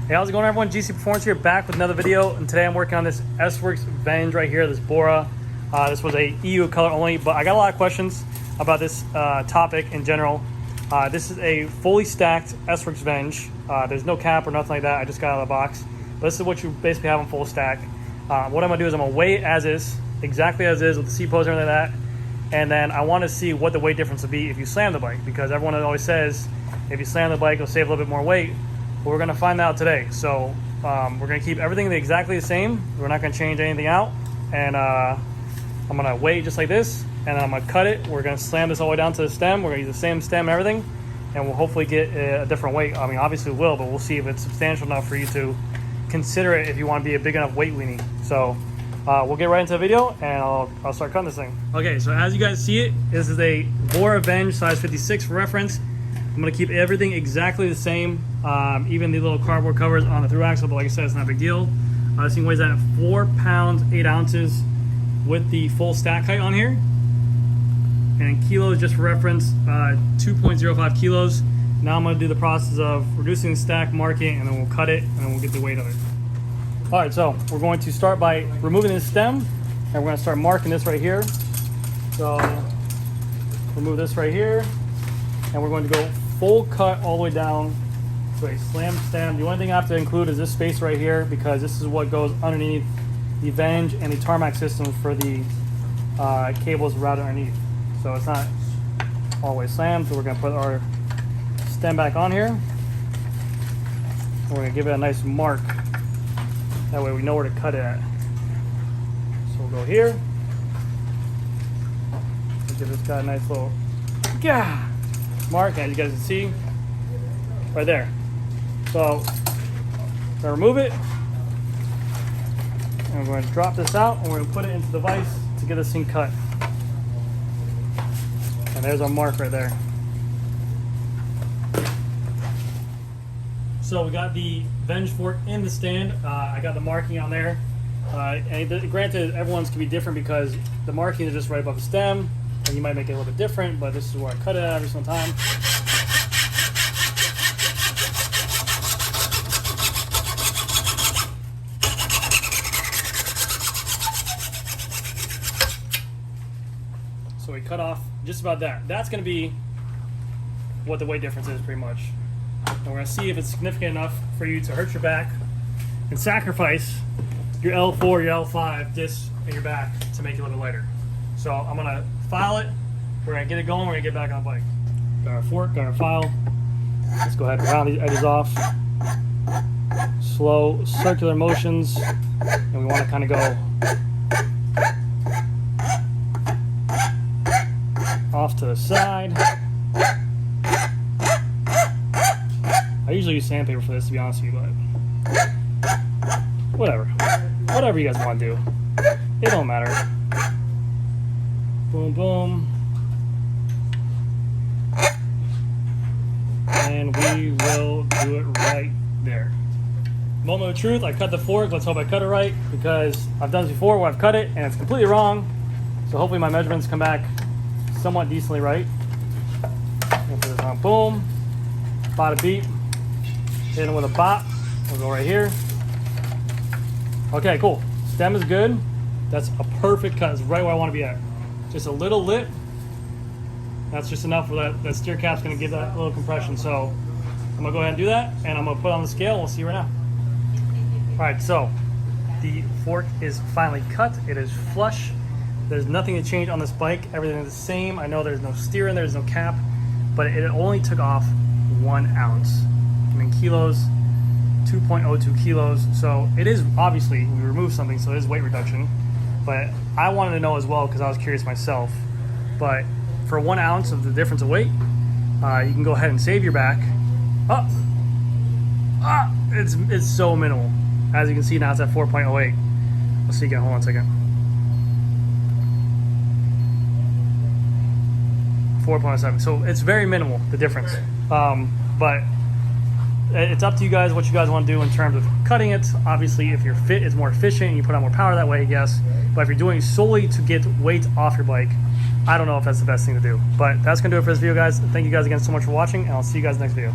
Hey, how's it going, everyone? GC Performance here, back with another video, and today I'm working on this S-Works Venge right here, this Bora. This was a EU color only, but I got a lot of questions about this topic in general. This is a fully stacked S-Works Venge. There's no cap or nothing like that. I just got out of the box. But this is what you basically have on full stack. What I'm gonna do is I'm gonna weigh it as is, exactly as is, with the C-post and everything like that. And then I wanna see what the weight difference would be if you slam the bike, because everyone always says, if you slam the bike, it'll save a little bit more weight. But we're gonna find out today. So we're gonna keep everything exactly the same. We're not gonna change anything out. And I'm gonna weigh it just like this, and then I'm gonna cut it. We're gonna slam this all the way down to the stem. We're gonna use the same stem and everything, and we'll hopefully get a different weight. I mean, obviously we will, but we'll see if it's substantial enough for you to consider it if you want to be a big enough weight weenie. So we'll get right into the video, and I'll start cutting this thing. Okay, so as you guys see it, this is a Bora Venge size 56 for reference. I'm gonna keep everything exactly the same, even the little cardboard covers on the through axle, but like I said, it's not a big deal. This thing weighs at 4 pounds 8 ounces with the full stack height on here. And in kilos, just for reference, 2.05 kilos. Now I'm gonna do the process of reducing the stack, marking, and then we'll cut it, and then we'll get the weight of it. All right, so we're going to start by removing the stem, and we're gonna start marking this right here. So remove this right here, and we're going to go full cut all the way down to a slam stem. The only thing I have to include is this space right here, because this is what goes underneath the Venge and the tarmac system for the cables routed underneath. So it's not always slammed. So we're going to put our stem back on here. And we're going to give it a nice mark. That way we know where to cut it at. So we'll go here. We'll give this guy a nice little mark, as you guys can see right there. So I'm going to remove it, and we're going to drop this out, and we're going to put it into the vise to get this thing cut. And there's our mark right there. So we got the Venge fork in the stand. I got the marking on there. And granted, everyone's can be different because the marking is just right above the stem, and you might make it a little bit different, but this is where I cut it at every single time. So we cut off just about that. That's going to be what the weight difference is, pretty much. And we're going to see if it's significant enough for you to hurt your back and sacrifice your L4, your L5 discs in your back to make it a little bit lighter. So I'm going to file it. We're going to get it going. We're going to get back on the bike. Got our fork, got our file. Let's go ahead and round these edges off. Slow circular motions. And we want to kind of go off to the side. I usually use sandpaper for this, to be honest with you, but whatever you guys want to do, it don't matter. Boom, boom, and we will do it right there. Moment of truth, I cut the fork. Let's hope I cut it right, because I've done this before where I've cut it and it's completely wrong. So hopefully my measurements come back somewhat decently right. Put this on, boom, bada beep, hit it with a bop. We'll go right here. Okay, cool. Stem is good. That's a perfect cut. It's right where I want to be at. Just a little lip. That's just enough where that steer cap's going to give that little compression. So I'm going to go ahead and do that, and I'm going to put it on the scale. We'll see right now. All right, so the fork is finally cut. It is flush. There's nothing to change on this bike. Everything is the same. I know there's no steer in there, there's no cap, but it only took off 1 ounce. And in kilos, 2.02 kilos. So it is, obviously, we removed something, so it is weight reduction. But I wanted to know as well, because I was curious myself. But for 1 ounce of the difference of weight, you can go ahead and save your back. It's so minimal. As you can see now, it's at 4.08. Let's see again, hold on a second. 4.07. So it's very minimal, the difference. But it's up to you guys what you guys want to do in terms of cutting it. Obviously, if you're fit, it's more efficient and you put on more power that way, yes. But if you're doing it solely to get weight off your bike, I don't know if that's the best thing to do. But that's going to do it for this video, guys. Thank you guys again so much for watching, and I'll see you guys next video.